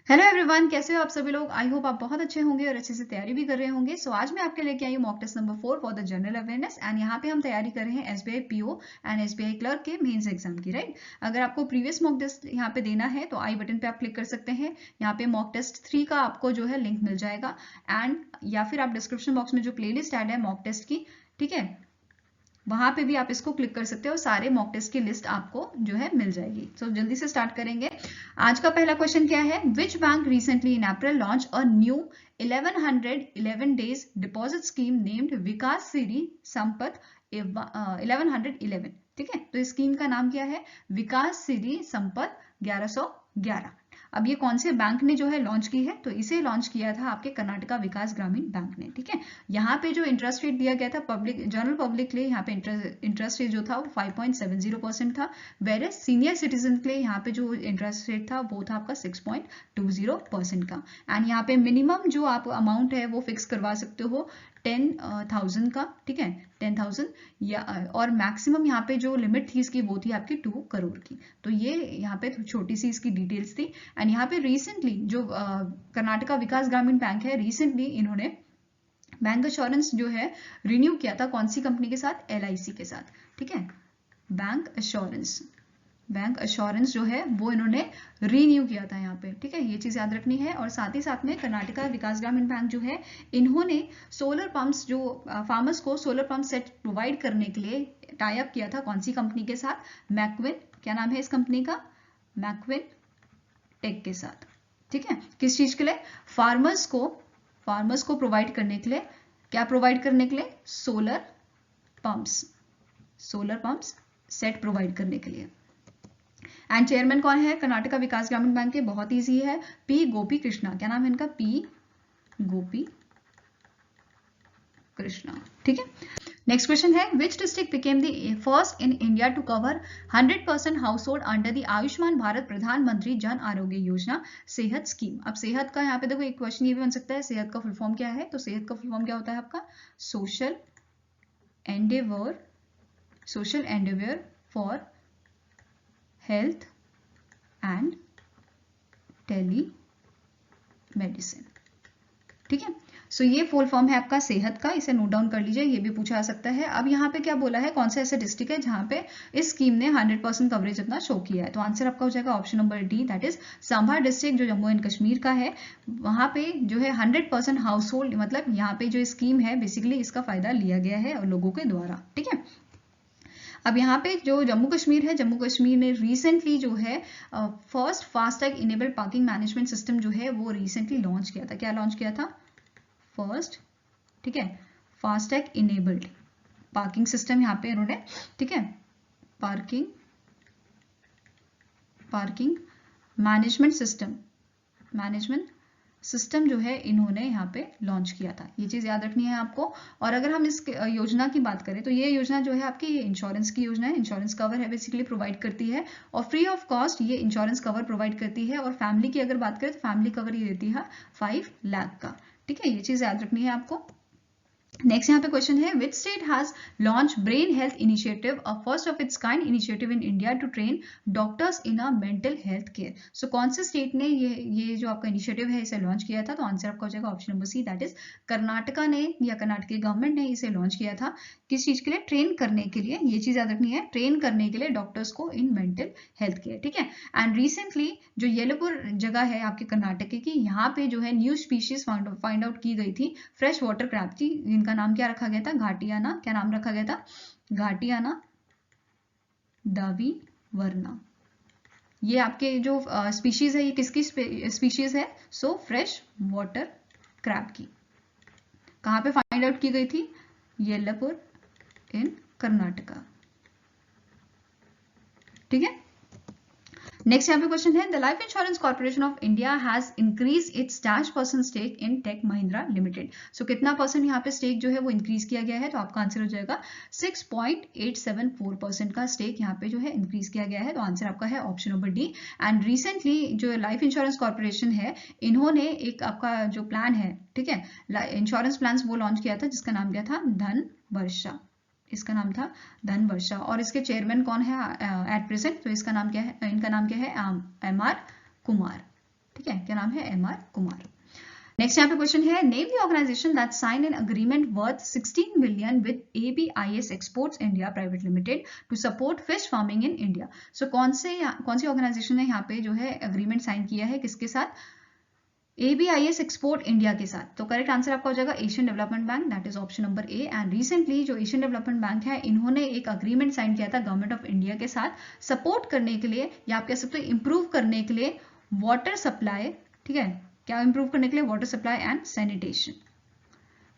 Hello everyone, कैसे हो आप सभी लोग। आई होप आप बहुत अच्छे होंगे और अच्छे से तैयारी भी कर रहे होंगे। सो आज मैं आपके लेके आई हूँ mock test number 4 for the general awareness and यहाँ पे हम तैयारी कर रहे हैं SBI PO and SBI clerk के मेंस एग्जाम की, राइट। अगर आपको प्रीवियस मॉक टेस्ट यहाँ पे देना है तो आई बटन पे आप क्लिक कर सकते हैं। यहाँ पे मॉक टेस्ट 3 का आपको जो है लिंक मिल जाएगा एंड या फिर आप डिस्क्रिप्शन बॉक्स में जो प्ले लिस्ट ऐड है मॉक टेस्ट की, ठीक है, वहां पे भी आप इसको क्लिक कर सकते हो और सारे मॉक टेस्ट की लिस्ट आपको जो है मिल जाएगी। तो जल्दी से स्टार्ट करेंगे। आज का पहला क्वेश्चन क्या है, which bank recently in April launch a new 1111 days deposit scheme named Vikas Siri Sampat 1111, ठीक है। तो इस स्कीम का नाम क्या है, विकास सिरी संपत 1111। अब ये कौन से बैंक ने जो है लॉन्च की है, तो इसे लॉन्च किया था आपके कर्नाटका विकास ग्रामीण बैंक ने, ठीक है। यहाँ पे जो इंटरेस्ट रेट दिया गया था पब्लिक जनरल पब्लिक के लिए, यहाँ पे इंटरेस्ट रेट जो था वो 5.70% था, वेर सीनियर सिटीजन के लिए यहाँ पे जो इंटरेस्ट रेट था वो था आपका 6.20% का। एंड यहाँ पे मिनिमम जो आप अमाउंट है वो फिक्स करवा सकते हो 10,000 का, ठीक है, 10,000 या और मैक्सिमम यहाँ पे जो लिमिट थी इसकी वो थी आपकी 2 करोड़ की। तो ये यहाँ पे छोटी सी इसकी डिटेल्स थी। एंड यहाँ पे रिसेंटली जो कर्नाटका विकास ग्रामीण बैंक है, रिसेंटली इन्होंने बैंक एश्योरेंस जो है रिन्यू किया था कौन सी कंपनी के साथ, एलआईसी के साथ, ठीक है। बैंक एश्योरेंस जो है वो इन्होंने रीन्यू किया था यहाँ पे, ठीक है, ये चीज याद रखनी है। और साथ ही साथ में कर्नाटका विकास ग्रामीण बैंक जो है इन्होंने सोलर पंप्स जो फार्मर्स को सोलर पंप सेट प्रोवाइड करने के लिए टाई अप किया था कौन सी कंपनी के साथ, मैक्विन, क्या नाम है इस कंपनी का, मैक्विन टेक के साथ, ठीक है। किस चीज के लिए, फार्मर्स को प्रोवाइड करने के लिए, क्या प्रोवाइड करने के लिए, सोलर पंप्स सेट प्रोवाइड करने के लिए। एंड चेयरमैन कौन है कर्नाटका विकास ग्रामीण बैंक के, बहुत इजी है, पी गोपी कृष्णा, क्या नाम है इनका, पी गोपी कृष्णा, ठीक है। नेक्स्ट क्वेश्चन है, which district became the first in India to cover 100% house hold under the Ayushman Bharat प्रधानमंत्री जन आरोग्य योजना सेहत स्कीम। अब सेहत का यहाँ पे देखो एक क्वेश्चन ये भी बन सकता है, सेहत का फुल फॉर्म क्या है, तो सेहत का फुल फॉर्म क्या होता है आपका, social endeavour for health and telemedicine, ठीक है। सो ये फुल फॉर्म है आपका सेहत का, इसे नोट डाउन कर लीजिए, ये भी पूछा जा सकता है। अब यहाँ पे क्या बोला है, कौन सा ऐसा डिस्ट्रिक्ट है जहां पे इस स्कीम ने 100% कवरेज अपना शो किया है, तो आंसर आपका हो जाएगा option number D, that is Samba district जो जम्मू एंड कश्मीर का है। वहां पे जो है 100% हाउस होल्ड, मतलब यहाँ पे जो स्कीम है बेसिकली इसका फायदा लिया गया है और लोगों के द्वारा, ठीक है। अब यहाँ पे जो जम्मू कश्मीर है, जम्मू कश्मीर ने रिसेंटली जो है first FASTag enabled parking management system जो है वो रिसेंटली लॉन्च किया था। क्या लॉन्च किया था, फर्स्ट, ठीक है, फास्टैग इनेबल्ड पार्किंग सिस्टम यहाँ पे इन्होंने, ठीक है, पार्किंग मैनेजमेंट सिस्टम जो है इन्होंने यहाँ पे लॉन्च किया था, ये चीज याद रखनी है आपको। और अगर हम इस योजना की बात करें तो ये योजना जो है आपकी ये इंश्योरेंस की योजना है, इंश्योरेंस कवर है बेसिकली प्रोवाइड करती है और फ्री ऑफ कॉस्ट ये इंश्योरेंस कवर प्रोवाइड करती है। और फैमिली की अगर बात करें तो फैमिली कवर ये देती है 5 लाख का, ठीक है, ये चीज याद रखनी है आपको। नेक्स्ट यहाँ पे क्वेश्चन है, which state has launch brain health initiative, a first of its kind initiative in India to train doctors in a mental health care. So कौन से स्टेट ने ये जो आपका इनिशिएटिव है इसे लॉन्च किया था, तो आंसर आपका हो जाएगा option number C, that is Karnataka ने या कर्नाटक की गवर्नमेंट ने इसे लॉन्च किया था। किस चीज के लिए, ट्रेन करने के लिए, ये चीज याद रखनी है, ट्रेन करने के लिए डॉक्टर्स को इन मेंटल हेल्थ केयर, ठीक है। एंड रिसेंटली जो येलोपुर जगह है आपके कर्नाटक की, यहाँ पे जो है न्यू स्पीशीज फाइंड आउट की गई थी, फ्रेश वाटर क्रैब की, जिनका नाम क्या रखा गया था, घाटियाना, क्या नाम रखा गया था, घाटियाना दावी वर्ना। ये आपके जो स्पीशीज है ये किसकी स्पीशीज है, सो फ्रेश वाटर क्रैब की। कहां पे फाइंड आउट की गई थी, येल्लापुर इन कर्नाटका, ठीक है। नेक्स्ट यहाँ पे क्वेश्चन है, the life insurance corporation of India has increase its %% stake in Tech Mahindra limited. So कितना परसेंट यहाँ पे स्टेक जो है वो इंक्रीज किया गया है, तो आपका आंसर हो जाएगा 6.874% का स्टेक यहाँ पे जो है इंक्रीज किया गया है, तो आंसर आपका है option number D. And recently जो लाइफ इंश्योरेंस कॉर्पोरेशन है इन्होंने एक आपका जो प्लान है, ठीक है, इंश्योरेंस प्लान वो लॉन्च किया था जिसका नाम क्या था, धन वर्षा, इसका नाम था धन वर्षा। और इसके चेयरमैन कौन है एट प्रेजेंट, तो इसका नाम क्या है, इनका नाम क्या है, MR कुमार, ठीक है, क्या नाम है, MR कुमार। नेक्स्ट यहाँ पे क्वेश्चन है, name the organisation that sign an agreement worth 16 million with ABIS exports India private limited to support fish farming in India. So कौन सी ऑर्गेनाइजेशन ने यहाँ पे जो है एग्रीमेंट साइन किया है, किसके साथ, ABIS एक्सपोर्ट इंडिया के साथ। तो करेक्ट आंसर आपका हो जाएगा Asian development bank, that is option number A. And recently जो एशियन डेवलपमेंट बैंक है, इन्होंने एक अग्रीमेंट साइन किया था गवर्नमेंट ऑफ इंडिया के साथ सपोर्ट करने के लिए, या आप कह सकते हो इंप्रूव करने के लिए वाटर सप्लाई। ठीक है, क्या इंप्रूव करने के लिए, water supply and sanitation.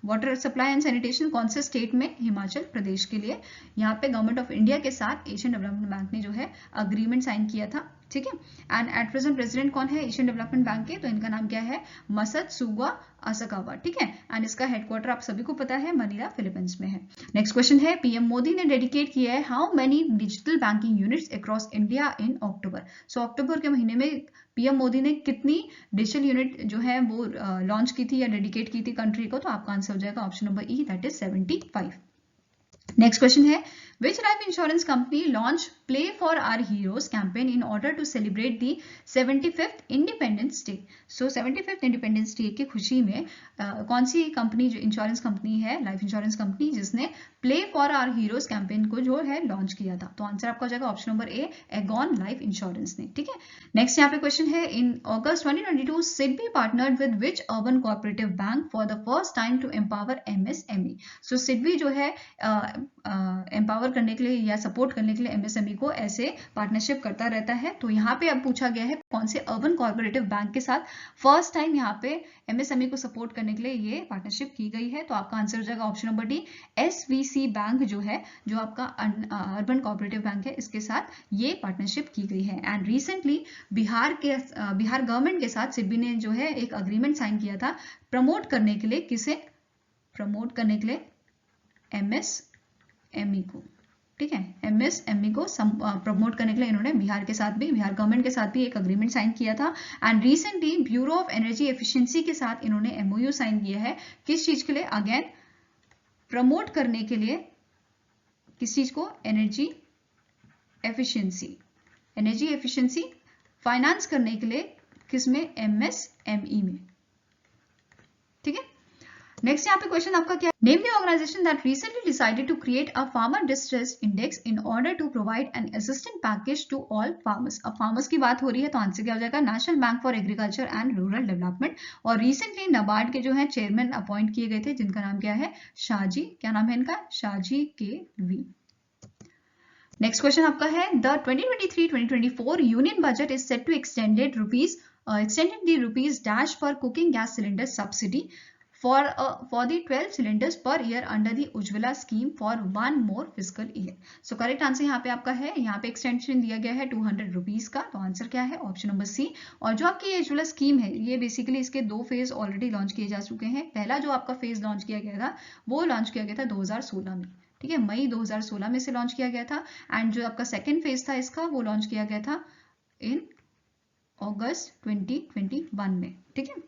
Water supply and sanitation कौन से स्टेट में, हिमाचल प्रदेश के लिए। यहाँ पे गवर्नमेंट ऑफ इंडिया के साथ एशियन डेवलपमेंट बैंक ने जो है अग्रीमेंट साइन किया था। ठीक है, एंड एट प्रेजेंट प्रेसिडेंट कौन है एशियन डेवलपमेंट बैंक के, तो इनका नाम क्या है, मसत्सुगो असाकावा। ठीक है, एंड इसका हेडक्वार्टर आप सभी को पता है मनीला, फिलीपींस में है। नेक्स्ट क्वेश्चन है, पीएम मोदी ने डेडिकेट किया है how many digital banking units across India in October. So October के महीने में पीएम मोदी ने कितनी डिजिटल यूनिट जो है वो लॉन्च की थी या डेडिकेट की थी कंट्री को, तो आपका आंसर हो जाएगा option number E, that is 75। Next question है, which life insurance company launched Play for Our Heroes campaign in order to celebrate the 75th Independence Day? So 75th Independence Day की खुशी में कौन सी कंपनी, जो insurance company है, life insurance company, जिसने Play for Our Heroes campaign को जो है लॉन्च किया था। तो आंसर आपका हो जाएगा option number A, Aegon life insurance ने। ठीक है, नेक्स्ट यहाँ पे क्वेश्चन है, in August 2022 SIDBI partnered with which urban cooperative bank for the first time to empower MSME। So SIDBI जो है एम्पावर करने के लिए या सपोर्ट करने के लिए MSME को ऐसे पार्टनरशिप करता रहता है। तो यहाँ पे अब पूछा गया है कौन से अर्बन कोऑपरेटिव बैंक के साथ फर्स्ट टाइम यहाँ पे MSME को सपोर्ट करने के लिए ये पार्टनरशिप की गई है। तो आपका आंसर हो जाएगा option number D, SVC bank जो है, जो आपका अर्बन कोऑपरेटिव बैंक है, इसके साथ ये पार्टनरशिप की गई है। एंड रिसेंटली बिहार गवर्नमेंट के साथ सिडबी ने जो है एक अग्रीमेंट साइन किया था प्रमोट करने के लिए, किसे प्रमोट करने के लिए, MSME को। ठीक है, MSME को प्रमोट करने के लिए इन्होंने बिहार गवर्नमेंट के साथ भी एक अग्रीमेंट साइन किया था। And recently bureau of energy efficiency के साथ इन्होंने MOU साइन किया है, किस चीज के लिए, अगेन प्रमोट करने के लिए, किस चीज को, एनर्जी एफिशिएंसी फाइनेंस करने के लिए, किसमें, MSME में। ठीक है, नेक्स्ट यहाँ पे क्वेश्चन आपका क्या है, name the organisation that recently decided to create a farmer distress index in order to provide an assistant package to all farmers. अब फार्मर्स की बात हो रही है, तो आंसर क्या हो जाएगा, national bank for agriculture and rural development. और रिसेंटली नाबार्ड के जो है चेयरमैन अपॉइंट किए गए थे, जिनका नाम क्या है, शाहजी, क्या नाम है इनका, शाहजी KV। नेक्स्ट क्वेश्चन आपका है, the 2023-2024 union budget is set to extended the rupees dash per cooking gas cylinder subsidy for the 12 cylinders per year under the Ujjwala scheme for 1 more fiscal year. So correct answer यहाँ पे आपका है, यहाँ पे extension दिया गया है 200 rupees का। तो आंसर क्या है, ऑप्शन नंबर सी। और जो आपकी ये उज्ज्वला स्कीम है, ये बेसिकली इसके 2 फेज ऑलरेडी लॉन्च किए जा चुके हैं। पहला जो आपका फेज लॉन्च किया गया था, वो लॉन्च किया गया था 2016 में। ठीक है, मई 2016 में से लॉन्च किया गया था। एंड जो आपका सेकेंड फेज था इसका, वो लॉन्च किया गया था इन अगस्त 2021 में। ठीक है,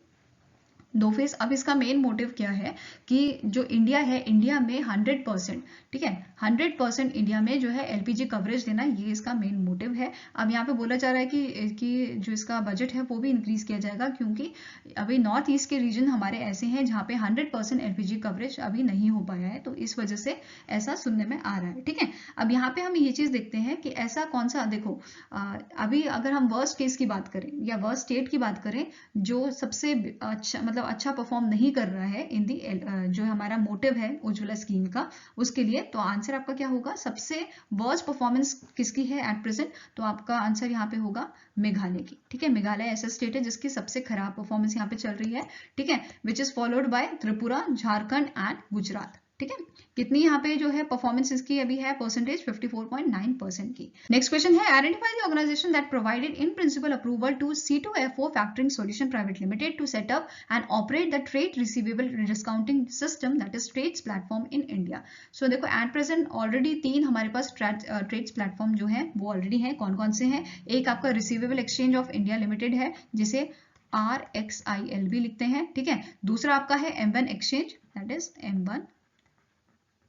2 फेज। अब इसका मेन मोटिव क्या है कि जो इंडिया है, इंडिया में 100%, ठीक है, 100% इंडिया में जो है LPG कवरेज देना, ये इसका मेन मोटिव है। अब यहाँ पे बोला जा रहा है कि जो इसका बजट है वो भी इंक्रीज किया जाएगा, क्योंकि अभी नॉर्थ ईस्ट के रीजन हमारे ऐसे हैं जहाँ पे 100% LPG कवरेज अभी नहीं हो पाया है, तो इस वजह से ऐसा सुनने में आ रहा है। ठीक है, अब यहाँ पे हम ये चीज देखते हैं कि ऐसा कौन सा, देखो अभी अगर हम वर्स्ट केस की बात करें या वर्स्ट स्टेट की बात करें, जो सबसे अच्छा, मतलब अच्छा परफॉर्म नहीं कर रहा है इन दी, जो हमारा मोटिव है उज्ज्वला स्कीम का, उसके लिए, तो आंसर आपका क्या होगा, सबसे वर्स्ट परफॉर्मेंस किसकी है एट प्रेजेंट, तो आपका आंसर यहाँ पे होगा मेघालय की। ठीक है, मेघालय ऐसा स्टेट है जिसकी सबसे खराब परफॉर्मेंस यहाँ पे चल रही है। ठीक है, विच is followed bye Tripura, Jharkhand and Gujarat. ठीक है, कितनी यहाँ पे जो है परफॉर्मेंस इसकी अभी है परसेंटेज, 54.9% की। नेक्स्ट क्वेश्चन है, identify the organisation that provided in principle approval to C2FO factoring solution private limited to set up and operate the trade receivable discounting system, that is TReDS platform in India. So देखो at present already 3 हमारे पास trades platform जो है वो already है। कौन कौन से हैं, एक आपका receivable exchange of India limited है, जिसे RXIL भी लिखते हैं। ठीक है, दूसरा आपका है M1 exchange, that is M1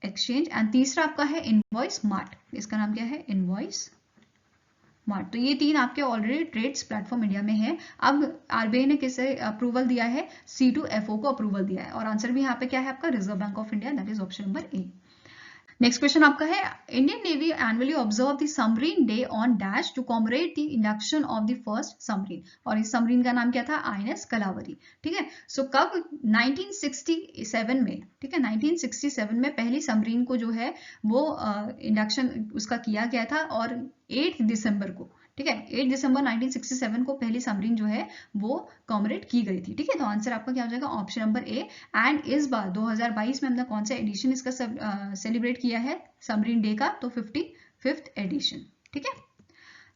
exchange, and तीसरा आपका है इनवॉइस मार्ट, इसका नाम क्या है, इनवॉइस मार्ट। तो ये 3 आपके ऑलरेडी ट्रेड्स प्लेटफॉर्म इंडिया में है। अब आरबीआई ने किसे अप्रूवल दिया है? C2FO को अप्रूवल दिया है। और आंसर भी यहाँ पे क्या है आपका? Reserve bank of India, that is option number A. Next question आपका है, Indian Navy annually observe the submarine day on dash to commemorate the induction of the first submarine. और इस सबमरीन का नाम क्या था? INS कलावरी। ठीक है, सो कब? 1967 में। ठीक है, 1967 में पहली सबमरीन को जो है वो इंडक्शन उसका किया गया था, और 8 दिसंबर को, ठीक है, 8 दिसंबर 1967 को पहली सबमरीन जो है वो कॉमरेट की गई थी। ठीक है, तो आंसर आपका क्या हो जाएगा? Option number A. एंड इस बार 2022 में हमने कौन सा एडिशन इसका सेलिब्रेट किया है सबमरीन डे का? तो 55th एडिशन। ठीक है,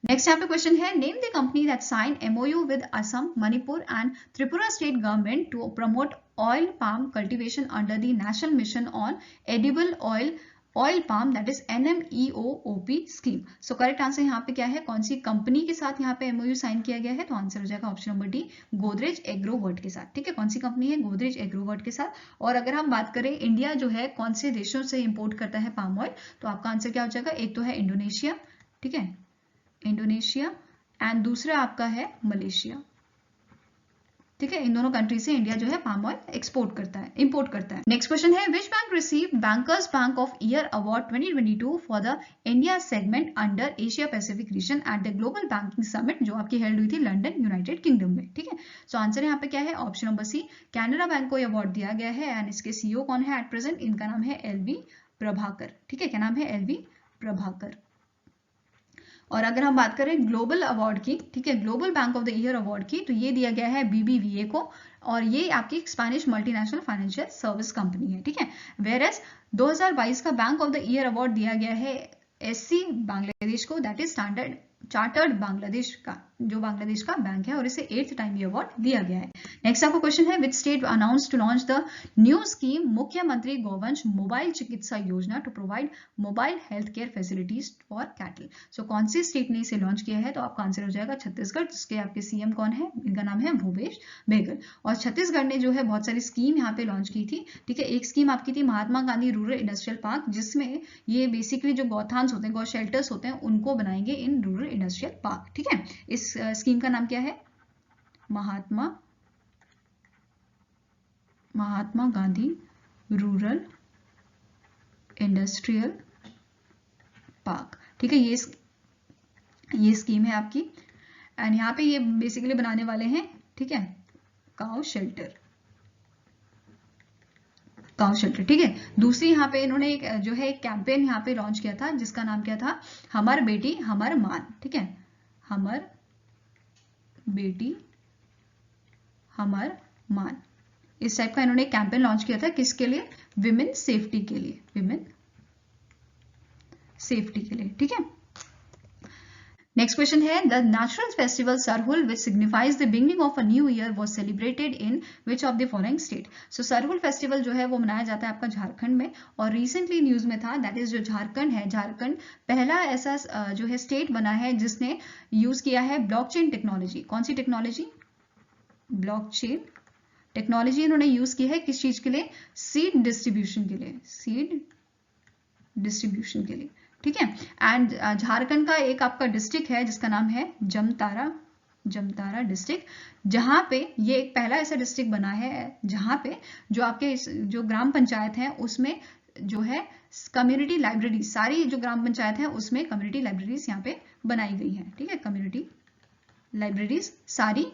नेक्स्ट यहाँ पे क्वेश्चन है, name the company that sign MOU with Assam, Manipur and Tripura state government to promote oil palm cultivation under the national mission on edible oil palm, that is NMEOOP scheme. So correct answer यहाँ पे क्या है? कौन सी company के साथ यहाँ पे MOU sign किया गया है? तो आंसर हो जाएगा ऑप्शन नंबर डी, गोदरेज एग्रोवर्ट के साथ। ठीक है, कौन सी कंपनी है? गोदरेज एग्रोवर्ट के साथ। और अगर हम बात करें इंडिया जो है कौन से देशों से इंपोर्ट करता है पाम ऑयल, तो आपका आंसर क्या हो जाएगा? एक तो है इंडोनेशिया, ठीक है, इंडोनेशिया, एंड दूसरा आपका है मलेशिया। ठीक है, इन दोनों कंट्री से इंडिया जो है पाम ऑयल एक्सपोर्ट करता है, इंपोर्ट करता है। नेक्स्ट क्वेश्चन है, which bank receive bankers bank of year award 2022 for the India segment under Asia Pacific region at the global banking summit, जो आपकी हेल्ड हुई थी लंदन, यूनाइटेड किंगडम में। ठीक है, सो आंसर यहाँ पे क्या है? Option number C, Canara bank को अवार्ड दिया गया है। एंड इसके CEO कौन है एट प्रेजेंट? इनका नाम है LV प्रभाकर। ठीक है, क्या नाम है? LV प्रभाकर। और अगर हम बात करें ग्लोबल अवार्ड की, ठीक है, global bank of the year award की, तो ये दिया गया है BBVA को, और ये आपकी Spanish multinational financial service company है। ठीक है, वेयर एज 2022 का bank of the year award दिया गया है SC बांग्लादेश को, that is standard chartered Bangladesh का, जो बांग्लादेश का बैंक है, और इसे 8th टाइम ये अवार्ड दिया गया है। नेक्स्ट आपको क्वेश्चन है, which state announce to launch the new scheme Mukhyamantri Gauvansh mobile Chikitsa Yojana to provide mobile health care facilities for cattle. So कौन सी स्टेट ने इसे लॉन्च किया है? तो आपका आंसर हो जाएगा छत्तीसगढ़, जिसके आपके CM कौन है? इनका नाम है भूपेश बघेल। और छत्तीसगढ़ ने जो है बहुत सारी स्कीम यहाँ पे लॉन्च की थी। ठीक है, एक स्कीम आपकी थी Mahatma Gandhi rural industrial park, जिसमें ये बेसिकली जो गौथान्स होते हैं, गौ शेल्टर्स होते हैं, उनको बनाएंगे इन रूरल इंडस्ट्रियल पार्क। ठीक है, इस स्कीम का नाम क्या है? Mahatma Gandhi rural industrial park. ठीक है, ये स्कीम है आपकी। एंड यहाँ पे ये बेसिकली बनाने वाले हैं, ठीक है, काउ शेल्टर। ठीक है, दूसरी यहाँ पे इन्होंने एक जो है एक कैंपेन यहाँ पे लॉन्च किया था, जिसका नाम क्या था? हमर बेटी हमर मान। ठीक है, हमर बेटी हमर मान, इस टाइप का इन्होंने एक कैंपेन लॉन्च किया था। किसके लिए? विमेन सेफ्टी के लिए, विमेन सेफ्टी के लिए। ठीक है, नेक्स्ट क्वेश्चन है, the natural festival Sarhul which signifies the beginning of a new year was celebrated in which of the following state. So Sarhul festival जो है वो मनाया जाता है आपका झारखंड में, और रिसेंटली न्यूज में था, दैट इज जो झारखंड है, झारखंड पहला ऐसा जो है स्टेट बना है जिसने यूज किया है ब्लॉकचेन टेक्नोलॉजी। कौन सी टेक्नोलॉजी? ब्लॉकचेन टेक्नोलॉजी इन्होंने यूज की है। किस चीज के लिए? सीड डिस्ट्रीब्यूशन के लिए, सीड डिस्ट्रीब्यूशन के लिए। ठीक है, एंड झारखंड का एक आपका डिस्ट्रिक्ट है जिसका नाम है जमतारा डिस्ट्रिक्ट, जहां पे ये एक पहला ऐसा डिस्ट्रिक्ट बना है जहां पे जो आपके जो ग्राम पंचायत है उसमें जो है कम्युनिटी लाइब्रेरी, सारी जो ग्राम पंचायत है उसमें कम्युनिटी लाइब्रेरीज यहाँ पे बनाई गई है। ठीक है, कम्युनिटी लाइब्रेरीज सारी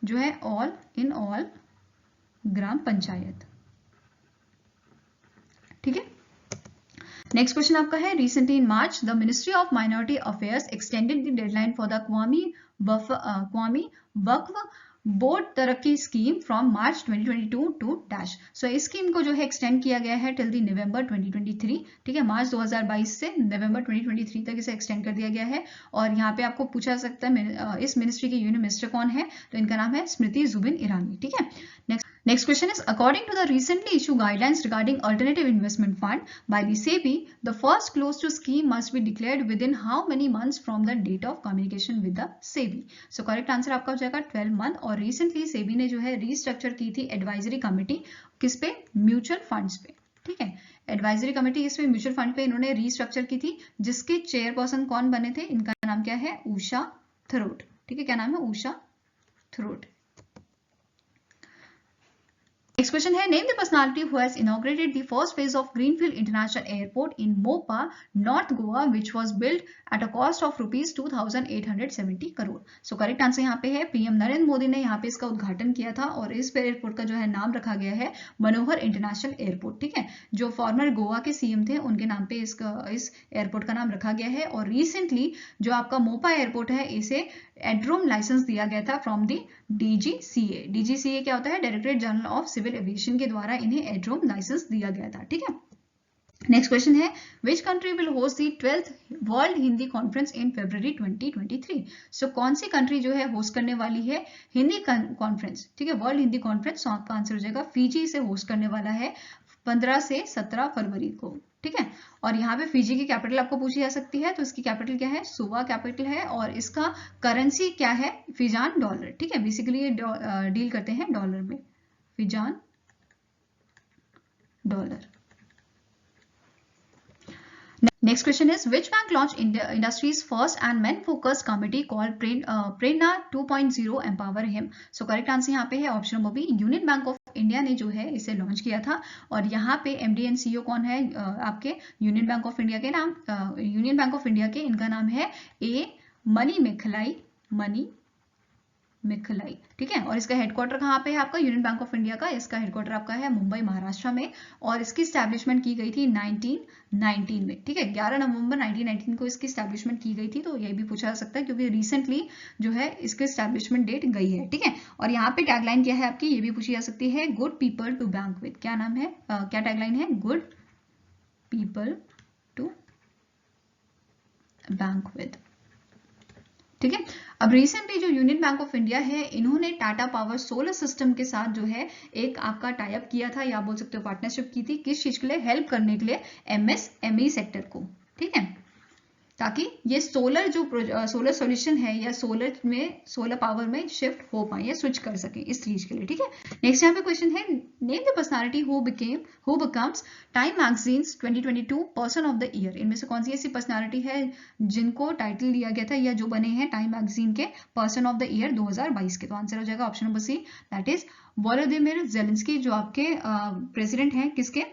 जो है all in all gram panchayat. ठीक है, नेक्स्ट क्वेश्चन आपका है, recently in March the ministry of minority affairs extended the deadline for the Qaumi Waqf board Taraqqi scheme from March 2022 to dash. So इस स्कीम को जो है एक्सटेंड किया गया है टिल द नवंबर 2023। ठीक है, मार्च 2022 से नवंबर 2023 तक इसे एक्सटेंड कर दिया गया है। और यहाँ पे आपको पूछा सकता है इस मिनिस्ट्री की यूनियन मिनिस्टर कौन है, तो इनका नाम है स्मृति जुबिन ईरानी। ठीक है, Next question is, according to the recently issued guidelines regarding alternative investment fund by the SEBI, the first close to scheme must be declared within how many months from the date of communication with the SEBI? So correct answer आपका हो जाएगा 12 month। और recently SEBI ने जो है restructure की थी advisory committee, किस पे? म्यूचुअल फंड्स पे। ठीक है, एडवाइजरी कमेटी इस पे म्यूचुअल फंड पे इन्होंने रीस्ट्रक्चर की थी, जिसके चेयरपर्सन कौन बने थे? इनका नाम क्या है? उषा थरोट। ठीक है, क्या नाम है? उषा थरोट। Next question है, name the personality who has inaugurated the first phase of Greenfield International Airport in Mopa, North Goa, which was built at a cost of rupees 2,870 crore. So correct answer यहाँ पे है पीएम नरेंद्र मोदी ने यहाँ पे इसका उद्घाटन किया था और इस एयरपोर्ट का जो है नाम रखा गया है मनोहर इंटरनेशनल एयरपोर्ट। ठीक है, जो फॉर्मर गोवा के सीएम थे उनके नाम पे इस एयरपोर्ट का नाम रखा गया है। और रिसेंटली जो आपका मोपा एयरपोर्ट है इसे एड्रोम लाइसेंस दिया गया था फ्रॉम दी डीजीसीए। डीजीसीए क्या होता है? Directorate General of Civil Aviation के द्वारा इन्हें एड्रोम लाइसेंस दिया गया था। ठीक है, नेक्स्ट क्वेश्चन है, which country will host the 12th world Hindi conference in February 2023? So कौन सी कंट्री जो है होस्ट करने वाली है हिंदी कॉन्फ्रेंस? ठीक है, वर्ल्ड हिंदी कॉन्फ्रेंस। सो आपका आंसर हो जाएगा फिजी से होस्ट करने वाला है 15 से 17 फरवरी को। ठीक है, और यहाँ पे फिजी की कैपिटल आपको पूछी जा सकती है, तो इसकी कैपिटल क्या है? सुवा कैपिटल है। और इसका करेंसी क्या है? फिजान डॉलर। ठीक है, बेसिकली ये डील करते हैं डॉलर में, Fizaan dollar. Next question is, which bank launched industry's first and men focused committee called Prerna 2.0 Empower Him? So correct answer यहाँ पे है option number B, Union Bank of India ने जो है इसे लॉन्च किया था। और यहाँ पे एमडी एंड सीईओ कौन है आपके यूनियन बैंक ऑफ इंडिया के नाम? यूनियन बैंक ऑफ इंडिया के इनका नाम है ए मनी मिखलाई, मनी मिखलाई। ठीक है, और इसका हेडक्वार्टर कहाँ पे है आपका? यूनियन बैंक ऑफ इंडिया का इसका हेडक्वार्टर आपका है मुंबई महाराष्ट्र में। और इसकी स्टैब्लिशमेंट की गई थी 1919 में। ठीक है, 11 नवंबर 1919 को इसकी स्टैब्लिशमेंट की गई थी। तो ये भी पूछा जा सकता है क्योंकि रिसेंटली जो है इसकी स्टैब्लिशमेंट डेट गई है। ठीक है, और यहाँ पे टैगलाइन क्या है आपकी? ये भी पूछी जा सकती है, good people to bank with. क्या नाम है, क्या टैगलाइन है? Good people to bank with. ठीक है, अब रिसेंटली जो यूनियन बैंक ऑफ इंडिया है इन्होंने टाटा पावर सोलर सिस्टम के साथ जो है एक आपका टाई अप किया था, या आप बोल सकते हो पार्टनरशिप की थी। किस चीज के लिए? हेल्प करने के लिए एमएसएमई सेक्टर को। ठीक है, ताकि ये सोलर जो सोलर सॉल्यूशन है या सोलर पावर में शिफ्ट हो पाए या स्विच कर सके इस चीज के लिए। ठीक है, नेक्स्ट यहाँ पे क्वेश्चन है, name the personality who becomes time magazines 2022 person of the year. इनमें से कौन सी ऐसी पर्सनालिटी है जिनको टाइटल दिया गया था या जो बने हैं टाइम मैगजीन के पर्सन ऑफ द ईयर 2022 के? तो आंसर हो जाएगा option number C, that is Volodymyr Zelensky, जो आपके प्रेसिडेंट हैं किसके?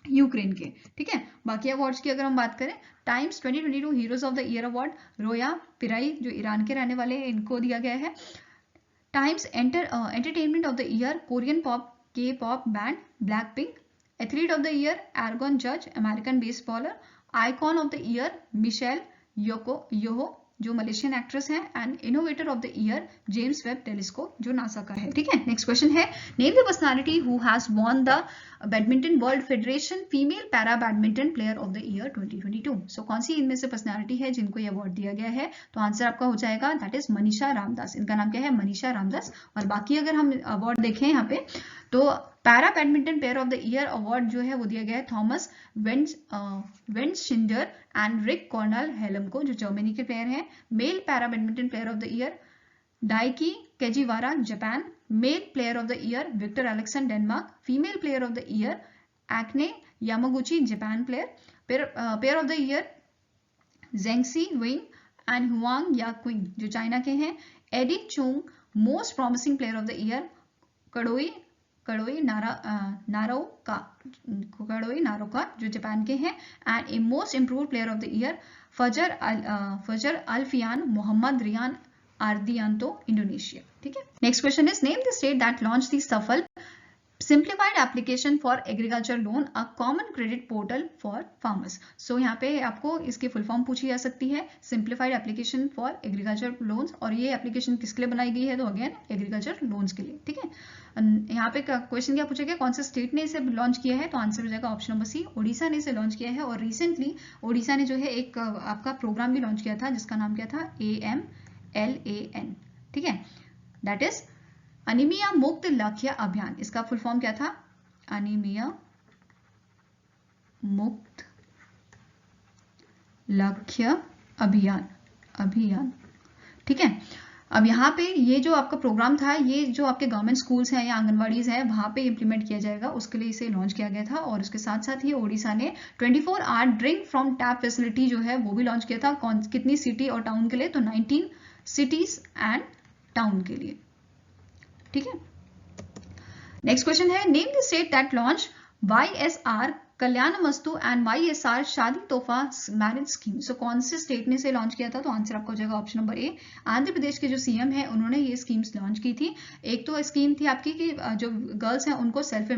यूक्रेन के। ठीक है, बाकी अवार्ड्स की अगर हम बात करें, times 2022 heroes of the year award रोया पिराई जो ईरान के रहने वाले हैं इनको दिया गया है। Times entertainment of the year Korean pop K pop band Blackpink. Athlete of the year Aaron जज American baseballer. Icon of the year Michelle Yeoh जो मलेशियन एक्ट्रेस हैं। And innovator of the year James Webb telescope जो NASA का है। ठीक है, next question है, name the personality who has won the badminton world federation female para badminton player of the year 2022। सो कौन सी इनमें से पर्सनालिटी है जिनको ये अवार्ड दिया गया है? तो आंसर आपका हो जाएगा दैट इज मनीषा रामदास। इनका नाम क्या है? मनीषा रामदास। और बाकी अगर हम अवार्ड देखें यहाँ पे तो para badminton player of the year award जो है वो दिया गया है Thomas Wandschneider and Rick Cornell Hellmann को जो जर्मनी के प्लेयर हैं। Male para badminton player of the year Daiki Kajiwara Japan. Male player of the year Viktor एलेक्सन Denmark. Female player of the year Akane Yamaguchi Japan player. Player of the year Zheng विंग and Huang Ya Qiong जो China के हैं। AD चोंग most promising player of the year Kodai Naraoka जो Japan के हैं। And a most improved player of the year Fajar Alfian Muhammad Rian Ardianto Indonesia. ठीक है, next question is, name the state that launch the SAFAL simplified application for agriculture loan a common credit portal for farmers. So यहाँ पे आपको इसकी full form पूछी जा सकती है, simplified application for agriculture loans. और ये एप्लीकेशन किसके लिए बनाई गई है? तो अगेन एग्रीकल्चर लोन्स के लिए। ठीक है, यहाँ पे क्वेश्चन क्या पूछा गया, कौन से स्टेट ने इसे लॉन्च किया है? तो आंसर हो जाएगा ऑप्शन नंबर सी, ओडिशा ने इसे लॉन्च किया है। और रिसेंटली ओडिशा ने जो है एक आपका प्रोग्राम भी लॉन्च किया था जिसका नाम क्या था? AMLAN। ठीक है, दैट इज अनीमिया मुक्त लक्ष्य अभियान। इसका फुल फॉर्म क्या था? अनीमिया मुक्त लक्ष्य अभियान। ठीक है, अब यहाँ पे ये जो आपका प्रोग्राम था, ये जो आपके गवर्नमेंट स्कूल्स हैं या आंगनवाड़ीज हैं वहाँ पे इम्प्लीमेंट किया जाएगा, उसके लिए इसे लॉन्च किया गया था। और उसके साथ साथ ही ओडिशा ने 24 hour drink from tap facility जो है वो भी लॉन्च किया था। कितनी सिटी और टाउन के लिए? तो 19 सिटीज एंड टाउन के लिए, ठीक है। नेक्स्ट क्वेश्चन है, name the state that launch YSR Kalyanamasthu and YSR Shaadi तोहफा मैरिज स्कीम। सो कौन से स्टेट ने इसे लॉन्च किया था? तो आंसर आपका हो जाएगा ऑप्शन नंबर ए, आंध्र प्रदेश के जो सीएम है उन्होंने ये स्कीम्स लॉन्च की थी। एक तो स्कीम थी आपकी कि जो गर्ल्स हैं उनको सेल्फ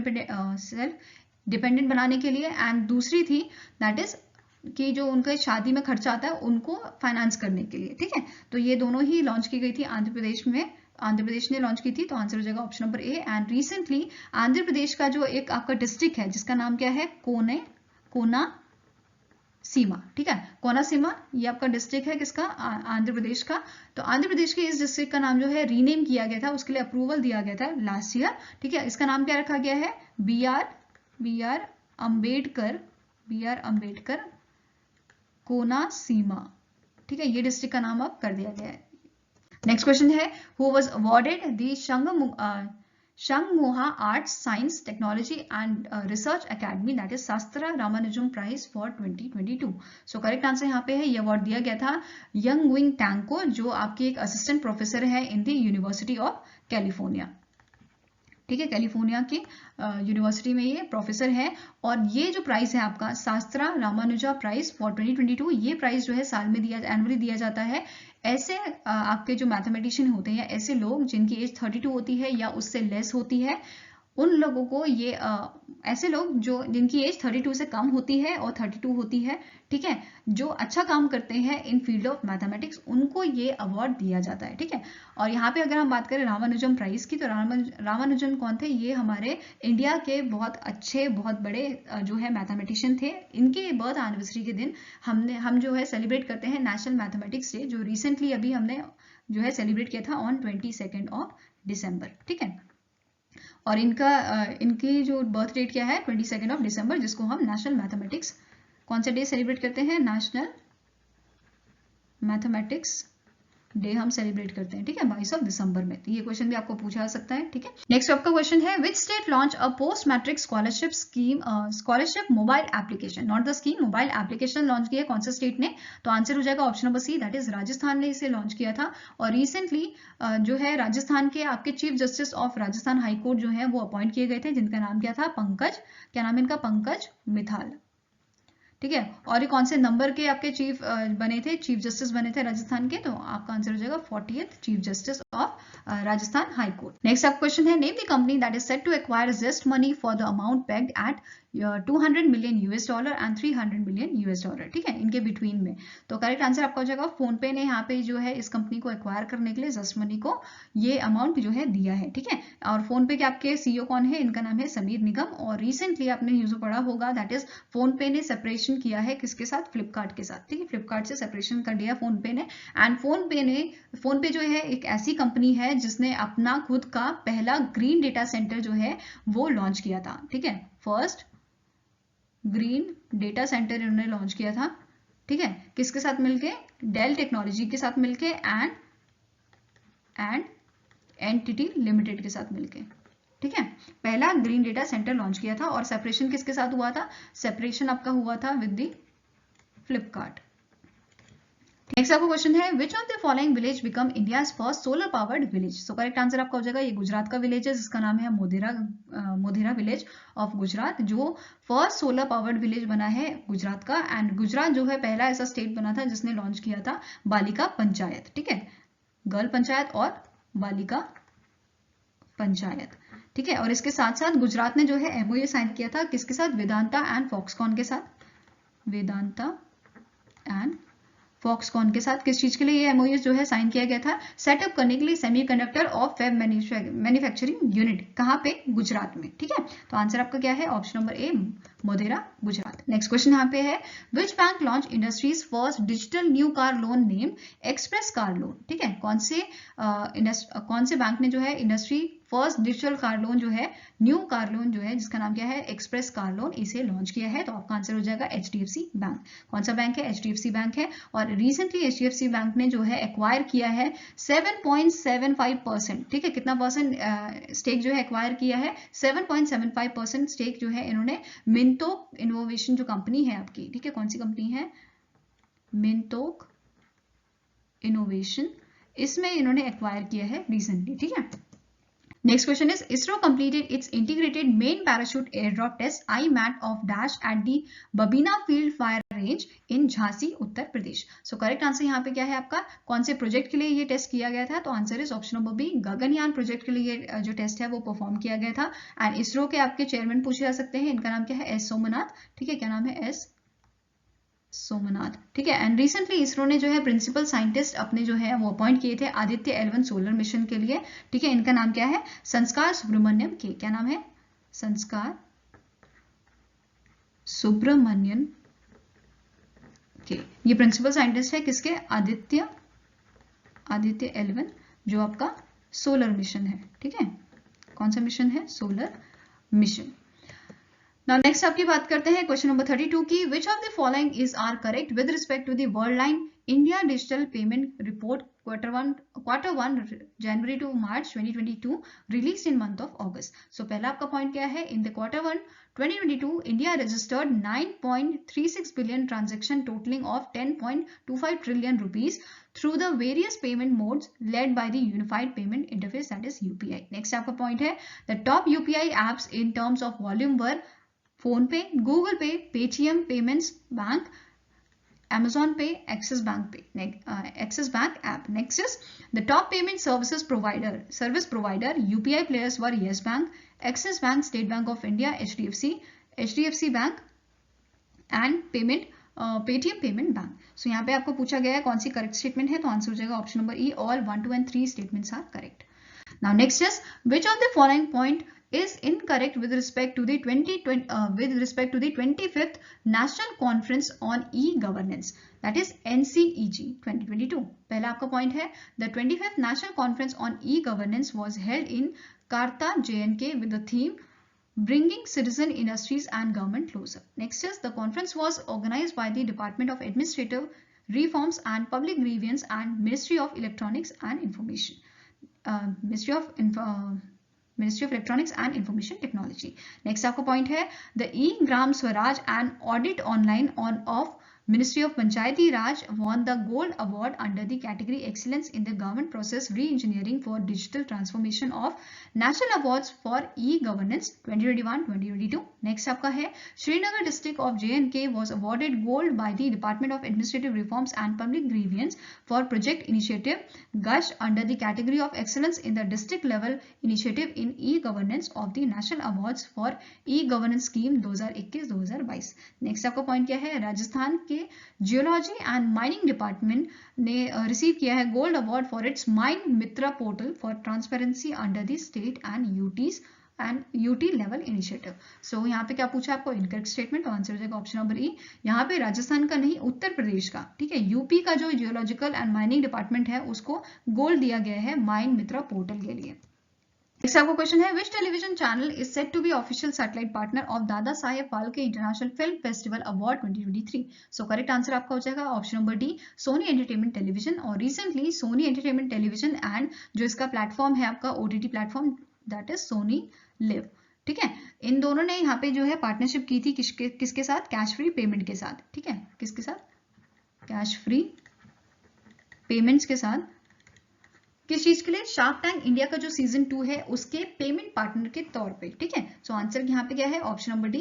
डिपेंडेंट बनाने के लिए, एंड दूसरी थी दैट इज कि जो उनका शादी में खर्चा आता है उनको फाइनेंस करने के लिए, ठीक है। तो ये दोनों ही लॉन्च की गई थी आंध्र प्रदेश में, आंध्र प्रदेश ने लॉन्च की थी। तो आंसर हो जाएगा option number A. And recently Andhra Pradesh का जो एक आपका डिस्ट्रिक्ट है जिसका नाम क्या है? कोना सीमा, ठीक है। कोना सीमा ये आपका डिस्ट्रिक्ट है किसका? आंध्र प्रदेश का। तो आंध्र प्रदेश के इस डिस्ट्रिक्ट का नाम जो है रीनेम किया गया था, उसके लिए अप्रूवल दिया गया था लास्ट ईयर, ठीक है। इसका नाम क्या रखा गया है? बी आर अम्बेडकर कोना सीमा, ठीक है। ये डिस्ट्रिक्ट का नाम अब कर दिया गया है। नेक्स्ट क्वेश्चन है, who was awarded the Shanmugha arts science technology and research academy that is SASTRA Ramanujan prize for 2022। So correct answer यहाँ पे है, ये अवार्ड दिया गया था यंग विंग टैंग को, जो आपकी एक असिस्टेंट प्रोफेसर है in the university of California, ठीक है। कैलिफोर्निया की यूनिवर्सिटी में ये प्रोफेसर है। और ये जो प्राइस है आपका शास्त्रा रामानुजा प्राइज फॉर 2022, ये प्राइस जो है साल में एनुअली दिया जाता है ऐसे आपके जो मैथमेटिशियन होते हैं, ऐसे लोग जिनकी एज 32 होती है या उससे लेस होती है, उन लोगों को ये ऐसे लोग जो जिनकी एज 32 से कम होती है और 32 होती है, ठीक है, जो अच्छा काम करते हैं इन फील्ड ऑफ मैथमेटिक्स, उनको ये अवार्ड दिया जाता है, ठीक है। और यहाँ पे अगर हम बात करें रामानुजम प्राइज की, तो रामानुजन कौन थे? ये हमारे इंडिया के बहुत अच्छे, बहुत बड़े जो है मैथमेटिशियन थे। इनके बर्थ एनिवर्सरी के दिन हम जो है सेलिब्रेट करते हैं नेशनल मैथमेटिक्स डे, जो रिसेंटली अभी हमने जो है सेलिब्रेट किया था ऑन 22 दिसंबर, ठीक है। और इनकी जो बर्थ डेट क्या है? 22 दिसंबर, जिसको हम नेशनल मैथमेटिक्स कौन सा डे सेलिब्रेट करते हैं? नेशनल मैथमेटिक्स डे हम सेलिब्रेट करते हैं, ठीक है, 22 दिसंबर में। तो ये क्वेश्चन भी आपको पूछा जा सकता है, ठीक है। नेक्स्ट आपका क्वेश्चन है, which state launch a post matric scholarship scheme, scholarship mobile application, not the scheme, mobile application launch किया कौन से स्टेट ने? तो आंसर हो जाएगा option number C, that is Rajasthan ने इसे लॉन्च किया था। और रिसेंटली जो है राजस्थान के आपके chief justice of Rajasthan high court जो है वो अपॉइंट किए गए थे, जिनका नाम क्या था? पंकज, क्या नाम है इनका? पंकज मिथाल, ठीक है। और ये कौन से नंबर के आपके चीफ बने थे, चीफ जस्टिस बने थे राजस्थान के? तो आपका आंसर हो जाएगा 40th chief justice of Rajasthan high court. Next आप क्वेश्चन है, name the company that is set to acquire ZestMoney for the amount pegged at $200 million and $300 million, ठीक है, इनके बिटवीन में। तो करेक्ट आंसर आपका हो जाएगा, फोन पे ने यहाँ पे जो है इस कंपनी को एक्वायर करने के लिए जस्ट मनी को ये अमाउंट जो है दिया है, ठीक है। और फोन पे के आपके सीईओ कौन है? इनका नाम है समीर निगम। और रिसेंटली आपने न्यूज पढ़ा होगा दैट इज फोन पे ने सेपरेशन किया है किसके साथ? फ्लिपकार्ट के साथ, ठीक है। फ्लिपकार्ट से सेपरेशन कर दिया फोन पे ने। एंड फोन पे जो है एक ऐसी कंपनी है जिसने अपना खुद का पहला ग्रीन डेटा सेंटर जो है वो लॉन्च किया था, ठीक है। फर्स्ट ग्रीन डेटा सेंटर इन्होंने लॉन्च किया था, ठीक है, किसके साथ मिलके? डेल टेक्नोलॉजी के साथ मिलके एंड एंटिटी लिमिटेड के साथ मिलके, ठीक है। पहला ग्रीन डेटा सेंटर लॉन्च किया था। और सेपरेशन किसके साथ हुआ था? सेपरेशन आपका हुआ था विद द फ्लिपकार्ट। नेक्स्ट आपका क्वेश्चन है, which of the following village become India's first solar powered village? So correct answer आपका हो जाएगा, ये गुजरात का विलेज है जिसका नाम है मोधेरा विलेज ऑफ गुजरात, जो फर्स्ट सोलर पावर्ड विलेज बना है गुजरात का। एंड गुजरात जो है पहला ऐसा स्टेट बना था जिसने लॉन्च किया था बालिका पंचायत, ठीक है, गर्ल पंचायत और बालिका पंचायत, ठीक है। और इसके साथ साथ गुजरात ने जो है एमओयू साइन किया था किसके साथ? वेदांता एंड फॉक्सकॉन के साथ, वेदांता एंड फॉक्सकॉन के साथ। किस चीज के लिए ये एमओयू जो है साइन किया गया था? सेटअप करने के लिए सेमीकंडक्टर और फैब मैन्युफैक्चरिंग यूनिट, कहां पे? गुजरात में, ठीक है। तो आंसर आपका क्या है? ऑप्शन नंबर ए, मोधेरा गुजरात। नेक्स्ट क्वेश्चन यहाँ पे है, which bank launch industries first digital new car loan name express car loan, ठीक है। कौन से बैंक ने जो है industry first digital car loan जो है, न्यू कार लोन जो है जिसका नाम क्या है एक्सप्रेस कार लोन, इसे लॉन्च किया है। तो आपका आंसर हो जाएगा HDFC बैंक। कौन सा बैंक है? HDFC बैंक है। और रिसेंटली HDFC बैंक ने जो है एक्वायर किया है 7.75%, ठीक है, कितना परसेंट स्टेक जो है एक्वायर किया है? 7.75% स्टेक जो है इन्होंने मिंटोक इनोवेशन जो कंपनी है आपकी, ठीक है, कौन सी कंपनी है? मिंटोक इनोवेशन, इसमें इन्होंने एक्वायर किया है रिसेंटली, ठीक है। Next question is ISRO completed its integrated main parachute airdrop test IMAT of Dash at the Babina Field Fire Range in Jhansi, Uttar Pradesh. So correct answer यहाँ पे क्या है आपका? कौन से प्रोजेक्ट के लिए ये टेस्ट किया गया था? तो answer is option number B, Gaganyaan project के लिए जो टेस्ट है वो परफॉर्म किया गया था। एंड इसरो के आपके चेयरमैन पूछे जा सकते हैं, इनका नाम क्या है? एस सोमनाथ, ठीक है, क्या नाम है? एस सोमनाथ, ठीक है। एंड रिसेंटली इसरो ने जो है प्रिंसिपल साइंटिस्ट अपने जो है वो अपॉइंट किए थे आदित्य L1 सोलर मिशन के लिए, ठीक है। इनका नाम क्या है? संस्कार सुब्रमण्यम के। क्या नाम है? संस्कार सुब्रमण्यन के। ये प्रिंसिपल साइंटिस्ट है किसके? आदित्य L1 जो आपका सोलर मिशन है, ठीक है। कौन सा मिशन है? Solar mission. Now next आपकी बात करते हैं क्वेश्चन नंबर 32 की। Which of the following is are correct with respect to the Worldline India Digital Payment Report quarter one January to March 2022 released in month of August. So पहला आपका point क्या है? In the quarter 1 2022 India registered 9.36 billion transaction totaling of 10.25 trillion rupees through the various payment modes led by the Unified Payment Interface, that is UPI. Next आपका point है the top UPI apps in terms of volume were phone पे, Google पे, Paytm payments bank, Amazon Pay, Axis Bank app. Next is the top payment service provider UPI players were Yes Bank, Axis Bank, State Bank of India, HDFC Bank and Paytm Payment Bank. So यहाँ पे आपको पूछा गया है कौन C correct statement है, तो answer हो जाएगा option number E, all 1, 2 and 3 statements are correct. Now next is which of the following point is incorrect with respect to the 25th National Conference on E-Governance, that is NCEG 2022. पहला आपका point है the 25th National Conference on E-Governance was held in Karta, JNK with the theme Bringing Citizen Industries and Government Closer. Next is the conference was organized by the Department of Administrative Reforms and Public Grievance and Ministry of Electronics and Information. Ministry of Electronics and Information Technology. Next आपका point है the E-Gram Swaraj and Audit Online of Ministry of Panchayati Raj won the Gold Award under the category Excellence in the Government Process Re-Engineering for Digital Transformation of National Awards for E-Governance 2021-2022. Next आपका है Srinagar District of JNK was awarded Gold by the Department of Administrative Reforms and Public Grievance for Project Initiative Gush under the category of Excellence in the District Level Initiative in E-Governance of the National Awards for E-Governance Scheme 2021-2022. Next आपका point क्या है? राजस्थान के geology and mining department ने receive किया है gold award for its mine Mitra portal for transparency under the state and UT level initiative. So यहाँ पे क्या पूछा आपको? Incorrect statement. आंसर हो जाएगा ऑप्शन नंबर ई. यहाँ पे राजस्थान का नहीं, उत्तर प्रदेश का, ठीक है, यूपी का जो जियोलॉजिकल एंड माइनिंग डिपार्टमेंट है उसको गोल्ड दिया गया है माइन मित्रा पोर्टल के लिए. नेक्स्ट आपको क्वेश्चन है which television channel is set to be official satellite partner of Dada Saheb Phalke international film festival award 2023. So correct answer आपका हो जाएगा option number D, Sony entertainment television. और recently Sony entertainment television and जो इसका platform है आपका OTT platform, that is Sony LIV, ठीक है, इन दोनों ने यहाँ पे जो है पार्टनरशिप की थी किसके साथ? कैश फ्री पेमेंट के साथ, ठीक है, किसके साथ? कैश फ्री पेमेंट्स के साथ. किस चीज के लिए? शार्क टैंक इंडिया का जो सीजन 2 है उसके पेमेंट पार्टनर के तौर पे, ठीक है. सो आंसर यहाँ पे क्या है? Option number D.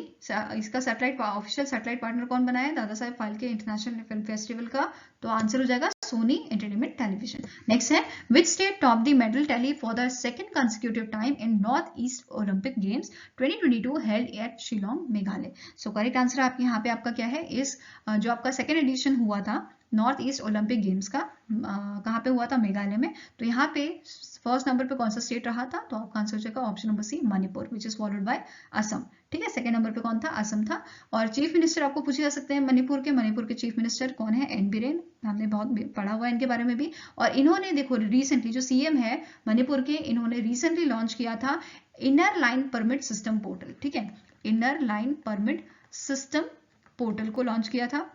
इसका ऑफिशियल सैटेलाइट पार्टनर कौन बनाया है? दादा Saheb Phalke international film festival का. तो आंसर हो जाएगा सोनी एंटरटेनमेंट टेलीविजन. नेक्स्ट है which state top the medal tally for the second consecutive time in north east Olympic games 2022 held at Shillong, Meghalaya. So correct answer आपके यहाँ पे आपका क्या है? इस जो आपका सेकेंड एडिशन हुआ था नॉर्थ ईस्ट ओलंपिक गेम्स का कहाँ पे हुआ था, मेघालय में। तो यहाँ पे फर्स्ट नंबर पे कौन सा स्टेट रहा था, तो आपका आंसर हो जाएगा option number C Manipur, which is followed by Assam. ठीक है, सेकंड नंबर पे कौन था, असम था। और चीफ मिनिस्टर आपको पूछे जा सकते हैं मणिपुर के चीफ मिनिस्टर कौन है, एन बीरेन, हमने बहुत पढ़ा हुआ है इनके बारे में भी। और इन्होंने देखो रिसेंटली जो सीएम है मणिपुर के, इन्होंने रिसेंटली लॉन्च किया था inner line permit system portal. ठीक है, inner line permit system portal को लॉन्च किया था।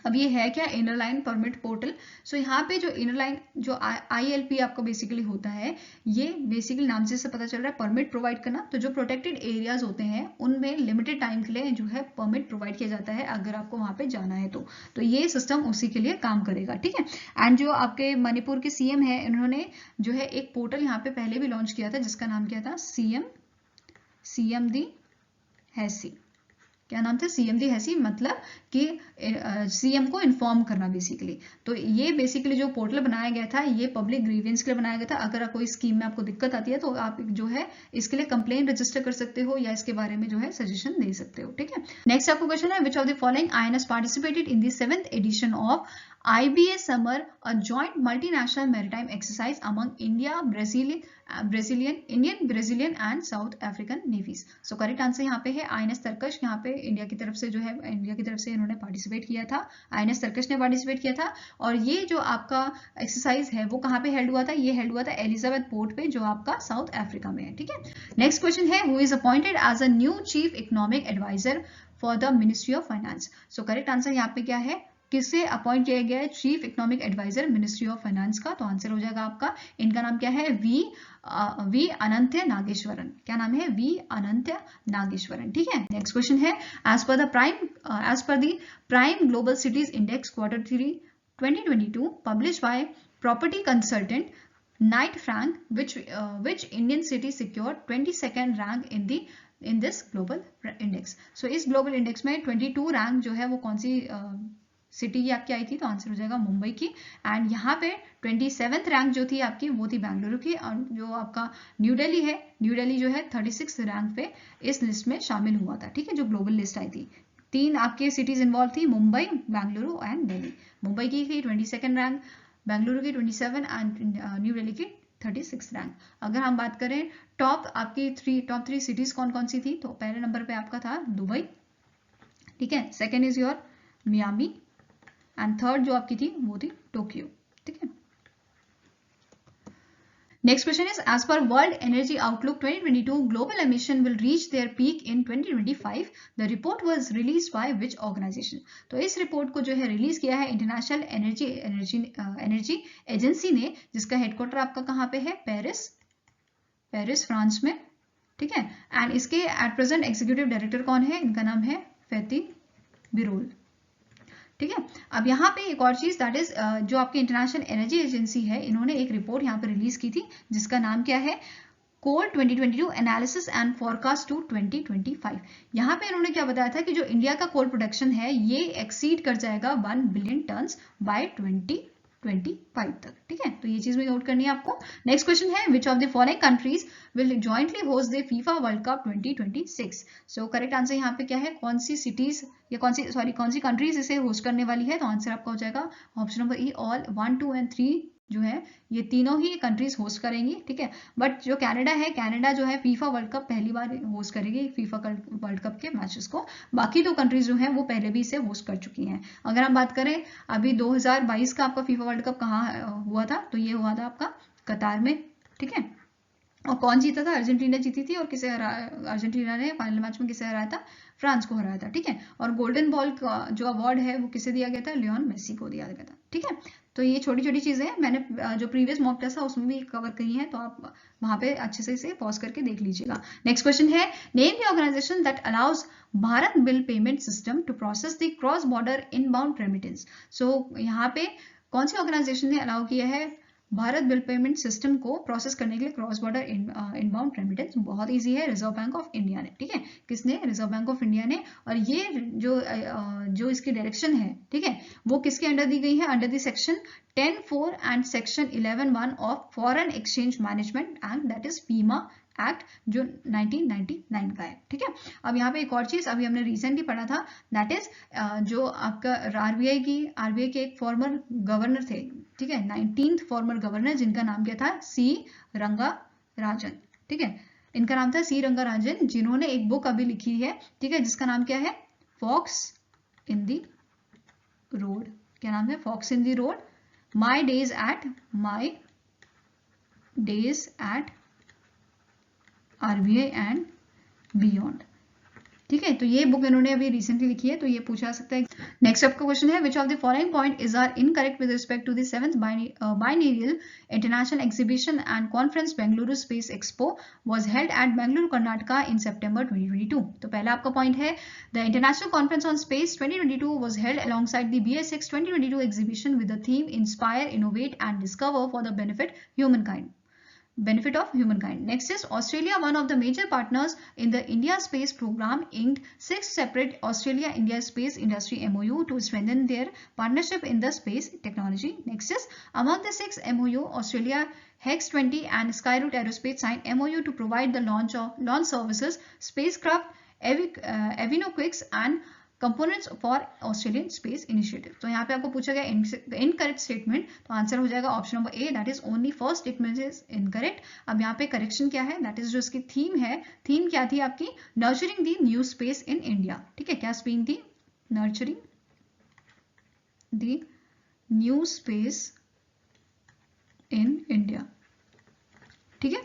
अब ये है क्या, इनर लाइन परमिट पोर्टल। सो यहाँ पे जो इनर लाइन जो ILP आपका बेसिकली होता है, ये बेसिकली नाम से पता चल रहा है परमिट प्रोवाइड करना। तो जो प्रोटेक्टेड एरियाज होते हैं उनमें लिमिटेड टाइम के लिए जो है परमिट प्रोवाइड किया जाता है अगर आपको वहां पे जाना है तो ये सिस्टम उसी के लिए काम करेगा। ठीक है, एंड जो आपके मणिपुर के CM है, इन्होंने जो है एक पोर्टल यहाँ पे पहले भी लॉन्च किया था जिसका नाम क्या था, CM दी हैसी। क्या नाम था, CM दी हैसी, मतलब कि CM को इन्फॉर्म करना बेसिकली। तो ये बेसिकली जो पोर्टल बनाया गया था ये पब्लिक ग्रीवेंस के लिए बनाया गया था। अगर कोई स्कीम में आपको दिक्कत आती है तो आप जो है इसके लिए कंप्लेंट रजिस्टर कर सकते हो या इसके बारे में जो है सजेशन दे सकते हो। ठीक है, नेक्स्ट आपको क्वेश्चन है, which of the following INS participated in the 7th edition of IBA Summer, a joint multinational maritime exercise among Indian, Brazilian and South African navies. So correct answer यहाँ पे है INS तरकश। यहाँ पे India की तरफ से जो है, इंडिया की तरफ से इन्होंने पार्टिसिपेट किया था, INS तरकश ने पार्टिसिपेट किया था। और ये जो आपका एक्सरसाइज है वो कहाँ पे हेल्ड हुआ था, ये हेल्ड हुआ था एलिजाबेथ पोर्ट पे जो आपका साउथ अफ्रीका में है। ठीक है, नेक्स्ट क्वेश्चन है, who is appointed as a new chief economic adviser for the ministry of finance. So correct answer यहाँ पे क्या है, किसे अपॉइंट किया गया है chief economic adviser ministry of finance का, तो आंसर हो जाएगा आपका, इनका नाम क्या है, वी अनंत्य नागेश्वरन। क्या नाम है, वी अनंत्य नागेश्वरन। ठीक है, नेक्स्ट क्वेश्चन है, as per the prime global cities index Q3 2022 publish by property consultant Knight Frank, which Indian city secured 22nd rank in this global index। सो इस ग्लोबल इंडेक्स में 22 रैंक जो है वो कौन सी सिटी की आपकी आई थी, तो आंसर हो जाएगा मुंबई की। एंड यहाँ पे 27th रैंक जो थी आपकी वो थी बेंगलुरु की। और जो आपका न्यू दिल्ली है, न्यू दिल्ली जो है 36th रैंक पे इस लिस्ट में शामिल हुआ था। ठीक है, जो ग्लोबल लिस्ट आई थी, 3 आपके सिटीज इन्वॉल्व थी, मुंबई, बेंगलुरु एंड दिल्ली। मुंबई की थी 22nd रैंक, बेंगलुरु की 27 एंड न्यू दिल्ली की 36th रैंक। अगर हम बात करें टॉप 3 सिटीज कौन कौन सी थी, तो पहले नंबर पे आपका था दुबई। ठीक है, second is your Miami and third जो आपकी थी वो थी टोक्यो। ठीक है, next question is, as per world energy outlook 2022 global emission will reach their peak in 2025। The report was released by which organisation. तो इस रिपोर्ट को जो है रिलीज किया है इंटरनेशनल एनर्जी एजेंसी ने, जिसका हेडक्वार्टर आपका कहाँ पे है, पेरिस फ्रांस में। ठीक है, एंड इसके एट प्रेजेंट एग्जीक्यूटिव डायरेक्टर कौन है, इनका नाम है फैती बिरोल। ठीक है, अब यहाँ पे एक और चीज, दैट इज जो आपकी इंटरनेशनल एनर्जी एजेंसी है, इन्होंने एक रिपोर्ट यहाँ पे रिलीज की थी जिसका नाम क्या है, कोल 2022 एनालिसिस एंड फॉरकास्ट टू 2025। यहाँ पे इन्होंने क्या बताया था कि जो इंडिया का कोल प्रोडक्शन है ये एक्सीड कर जाएगा 1 बिलियन टन्स बाय 2025 तक। ठीक है, तो ये चीज में नोट करनी है आपको। नेक्स्ट क्वेश्चन है, which of the following countries will jointly host the FIFA world cup 2026। So correct answer यहाँ पे क्या है, कौन सी सिटीज या कौन सी कंट्रीज इसे होस्ट करने वाली है, तो आंसर आपका हो जाएगा option number E, all 1, 2 and 3 जो है ये तीनों ही कंट्रीज होस्ट करेंगी। ठीक है, बट जो कनाडा है, कनाडा जो है फीफा वर्ल्ड कप पहली बार होस्ट करेगी, फीफा वर्ल्ड कप के मैचेस को। बाकी 2 कंट्रीज जो है वो पहले भी इसे होस्ट कर चुकी हैं। अगर हम बात करें अभी 2022 का आपका फीफा वर्ल्ड कप कहाँ हुआ था, तो ये हुआ था आपका कतार में। ठीक है, और कौन जीता था, अर्जेंटीना जीती थी। और किसे अर्जेंटीना ने फाइनल मैच में किसे हराया था, फ्रांस को हराया था। ठीक है, और गोल्डन बॉल का जो अवार्ड है वो किसे दिया गया था, लियोन मेसी को दिया गया था। ठीक है, तो ये छोटी छोटी चीजें हैं, मैंने जो प्रीवियस मॉक टेस्ट था उसमें भी कवर की हैं, तो आप वहां पे अच्छे से इसे पॉज करके देख लीजिएगा। नेक्स्ट क्वेश्चन है, name the organisation that allows Bharat bill payment system to process the cross border inbound remittance. So यहाँ पे कौन सी ऑर्गेनाइजेशन ने अलाउ किया है भारत बिल पेमेंट सिस्टम को प्रोसेस करने के लिए क्रॉस बॉर्डर इनबाउंड रेमिटेंस? बहुत इजी है, रिजर्व बैंक ऑफ इंडिया ने। ठीक है, किसने, रिजर्व बैंक ऑफ इंडिया ने। और ये जो इसकी डायरेक्शन है, ठीक है, वो किसके अंडर दी गई है, under the section 10(4) and section 11(1) of foreign exchange management act, that is FEMA act जो 1999 का है, ठीक है। अब यहाँ पे एक और चीज अभी हमने रिसेंटली पढ़ा था, दैट इज जो आपका आरबीआई के एक फॉर्मर गवर्नर थे, ठीक है, 19th फॉर्मर गवर्नर, जिनका नाम क्या था, सी रंगाराजन, ठीक है, इनका नाम था सी रंगाराजन, जिन्होंने एक बुक अभी लिखी है, ठीक है, जिसका नाम क्या है, फॉक्स इन द रोड। क्या नाम है, fox in the road, my days at RBI and beyond, ठीक है। तो ये बुक इन्होंने अभी रिसेंटली लिखी है, तो ये पूछा सकता है। नेक्स्ट आपका क्वेश्चन है, which of the following point is are incorrect with respect to the 7th biennial international exhibition and conference Bengaluru Space Expo was held at Bengaluru, Karnataka in September 2022। तो पहला आपका पॉइंट है, the International Conference on Space 2022 was held alongside the BS6 2022 exhibition with the theme Inspire, Innovate and Discover for the benefit of humankind. Next is Australia, one of the major partners in the India Space Program, inked 6 separate Australia-India space industry MOU to strengthen their partnership in the space technology. Next is among the 6 MOU, Australia Hex 20 and Skyroot Aerospace signed MOU to provide the launch services, spacecraft, avionics and components for Australian space initiative. तो यहाँ पे आपको पूछा गया incorrect statement, तो answer हो जाएगा option number A, that is only first statement is incorrect. अब यहाँ पे करेक्शन क्या है, दैट इज जो इसकी थीम है, थीम क्या थी आपकी, nurturing the new space in India, ठीक है, क्या स्पीइंग थी, nurturing the new space in India, ठीक है।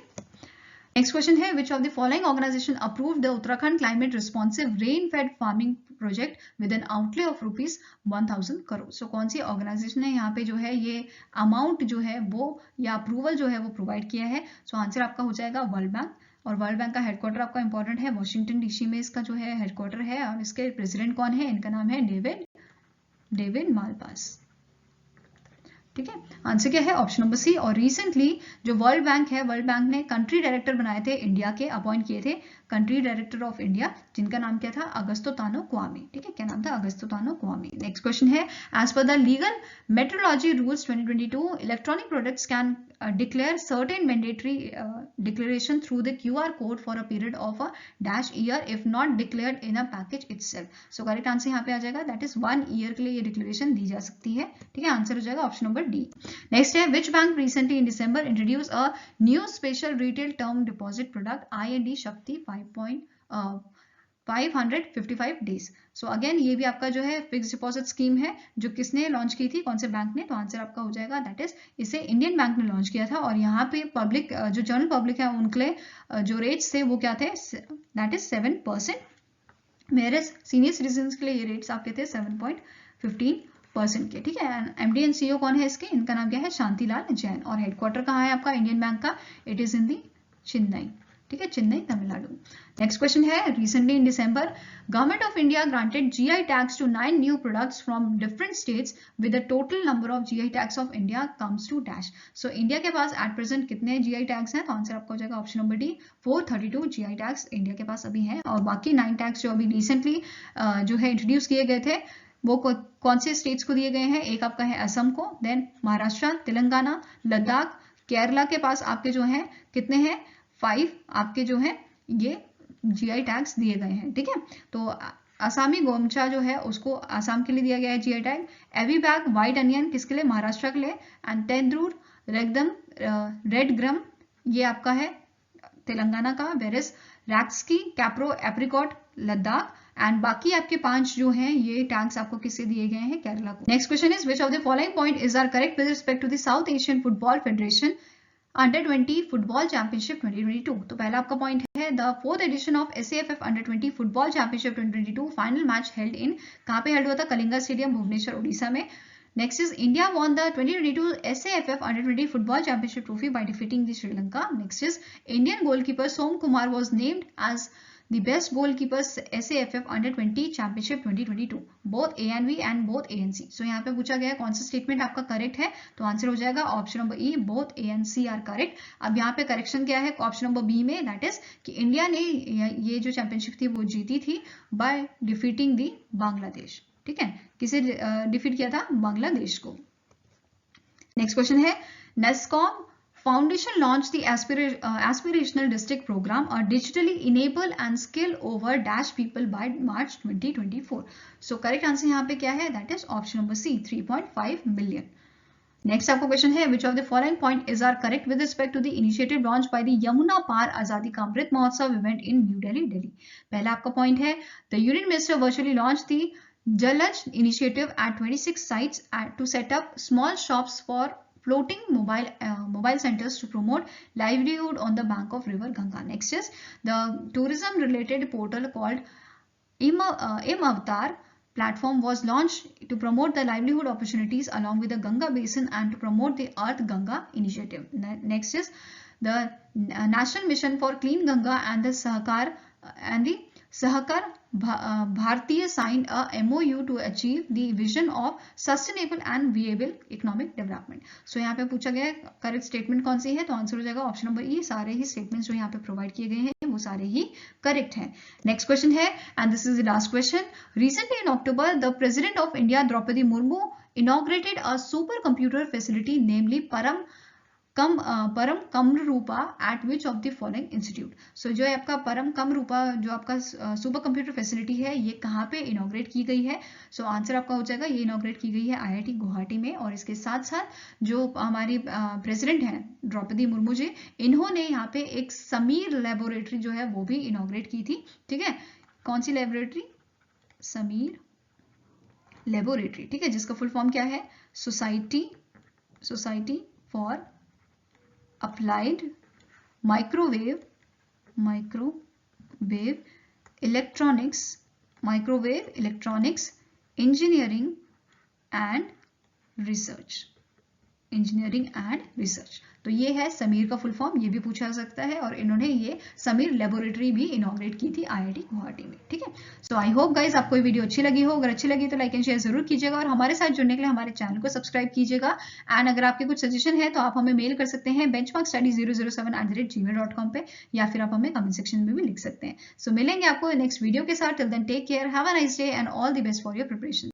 नेक्स्ट क्वेश्चन है, which of the following organisation approved the Uttarakhand climate responsive rain fed farming project with an outlay of ₹1000 crore. So कौन सी ऑर्गेनाइजेशन है यहाँ पे जो है ये अमाउंट जो है वो या अप्रूवल जो है वो प्रोवाइड किया है। सो आंसर आपका हो जाएगा वर्ल्ड बैंक, और वर्ल्ड बैंक का हेडक्वार्टर आपका इंपॉर्टेंट है, वॉशिंगटन डीसी में इसका जो है हेडक्वार्टर है, और इसके प्रेसिडेंट कौन है, इनका नाम है डेविड मालपास, ठीक है। आंसर क्या है, ऑप्शन नंबर सी। और रिसेंटली जो वर्ल्ड बैंक है, वर्ल्ड बैंक ने कंट्री डायरेक्टर बनाए थे इंडिया के, अपॉइंट किए थे कंट्री डायरेक्टर ऑफ इंडिया, जिनका नाम क्या था, अगस्तो तानो क्वामे, ठीक है, क्या नाम था, अगस्तो तानो क्वामे। नेक्स्ट क्वेश्चन है, as per the legal metrology rules 2022 electronic products can declare certain mandatory declaration through the QR code for a period of a dash year if not declared in a package itself। So correct answer यहाँ पे आ जाएगा, that is 1 year के लिए ये declaration दी जा सकती है, ठीक है, आंसर हो जाएगा ऑप्शन नंबर डी। नेक्स्ट है, which bank recently in December introduce a new special retail term deposit product IND शक्ति 555 डेज। सो अगेन ये भी आपका जो है फिक्स डिपॉजिट स्कीम है, जो किसने लॉन्च की थी, कौन से बैंक ने, तो आंसर आपका हो जाएगा दैट इज इसे इंडियन बैंक ने लॉन्च किया था। और यहाँ पे पब्लिक जो जनरल पब्लिक है उनके लिए जो रेट्स थे वो क्या थे, दैट इज 7%, मेरे सीनियर सिटीजन के लिए ये रेट्स आपके थे 7.15% के, ठीक है। MD एंड CEO कौन है इसके, इनका नाम क्या है, शांतिलाल जैन, और हेडक्वार्टर कहाँ है आपका इंडियन बैंक का, it is in the Chennai, ठीक है, चेन्नई तमिलनाडु। नेक्स्ट क्वेश्चन है, recently in December government of India granted GI tags to 9 new products from different states with the total number of GI tags of India comes to dash. So India के पास at present कितने GI tags हैं, तो answer आपका हो जाएगा option number D, 432 GI tags India के पास अभी हैं, और बाकी 9 टैग्स जो अभी रिसेंटली जो है इंट्रोड्यूस किए गए थे वो कौन से स्टेट्स को दिए गए हैं, एक आपका है असम को, देन महाराष्ट्र, तेलंगाना, लद्दाख, केरला के पास आपके जो हैं कितने हैं, 5 आपके जो है ये GI टैग्स दिए गए हैं, ठीक है। तो आसामी गोमचा जो है उसको आसाम के लिए दिया गया है GI टैग, एवी बैग व्हाइट अनियन किसके लिए, महाराष्ट्र के लिए, एंड तेंदूर रेड ग्रम ये आपका है तेलंगाना का, वेरस रैक्सकी कैप्रो एप्रिकॉट लद्दाख, एंड बाकी आपके 5 जो हैं ये टैग्स आपको किससे दिए गए हैं, केरला को। Next question is, which of the following point is are correct with respect to the south Asian football federation under 20 football championship 2022। तो पहला आपका पॉइंट है, the 4th edition of SAFF under 20 football championship 2022 final match held in, कहाँ पे held हुआ था, Kalinga stadium Bhubaneswar Orissa में। Next is India won the 2022 SAFF Under 20 Football Championship Trophy by defeating the Sri Lanka. Next is Indian goalkeeper Som Kumar was named as the best goalkeeper SAFF Under 20 Championship 2022. Both ANV and both ANC. So यहाँ पे पूछा गया कौन सा statement आपका correct है, तो answer हो जाएगा option number E, both ANC are correct. अब यहाँ पे करेक्शन क्या है ऑप्शन नंबर बी में, दैट इज कि इंडिया ने ये जो चैंपियनशिप थी वो जीती थी बाय डिफीटिंग दी बांग्लादेश, ठीक है, किसे डिफीट किया था, बांग्लादेश को। नेक्स्ट क्वेश्चन है, NASSCOM Foundation launched the aspirational district program, a digitally enable and skill over dash people by March 2024. So correct answer यहाँ पे क्या है? That is option number C, 3.5 million. Next आपका क्वेश्चन है which of the following point is are correct with respect to the initiative launch by the Yamuna Paar Azadi ka Amrit Mahotsav event in New Delhi, Delhi. पहला आपका point है the union minister virtually launch the Jalaj initiative at 26 sites to set up small shops for floating mobile centers to promote livelihood on the bank of river Ganga. Next is the tourism related portal called Avatar platform was launched to promote the livelihood opportunities along with the Ganga basin and to promote the Earth Ganga initiative. Next is the National Mission for Clean Ganga and the Sahakar Bhartiya signed a MOU to achieve the vision of sustainable and viable economic development. So यहाँ पे पूछा गया correct statement कौन सी है, तो answer हो जाएगा option number ई. सारे ही स्टेटमेंट्स जो यहाँ पे प्रोवाइड किए गए हैं वो सारे ही करेक्ट हैं. नेक्स्ट क्वेश्चन है and this is the last question. Recently in October the president of India Droupadi Murmu inaugurated a supercomputer facility namely Param Kamrupa at which of the following institute. So जो है आपका परम कमरूपा जो आपका सुपर कंप्यूटर फैसिलिटी है ये कहाँ पे इनॉग्रेट की गई है. सो आंसर आपका हो जाएगा ये इनॉग्रेट की गई है IIT गुवाहाटी में. और इसके साथ साथ जो हमारी प्रेसिडेंट हैं द्रौपदी मुर्मू जी, इन्होंने यहाँ पे एक समीर लेबोरेटरी जो है वो भी इनॉग्रेट की थी. ठीक है, कौन सी लेबोरेटरी? समीर लेबोरेटरी. ठीक है, जिसका फुल फॉर्म क्या है? Society for applied microwave electronics engineering and research. तो ये है समीर का फुल फॉर्म, ये भी पूछा जा सकता है. और इन्होंने ये समीर लेबोरेटरी भी इनॉग्रेट की थी IIT गुवाहाटी में. ठीक है, सो आई होप गाइज आपको ये वीडियो अच्छी लगी हो. अगर अच्छी लगी तो लाइक एंड शेयर जरूर कीजिएगा और हमारे साथ जुड़ने के लिए हमारे चैनल को सब्सक्राइब कीजिएगा. एंड अगर आपके कुछ सजेशन है तो आप हमें मेल कर सकते हैं benchmarkstudy007@gmail.com पे, या फिर आप हमें कमेंट सेक्शन में भी लिख सकते हैं. सो मिलेंगे आपको नेक्स्ट वीडियो के साथ. Till then take care, have a nice day and all the best for your preparation.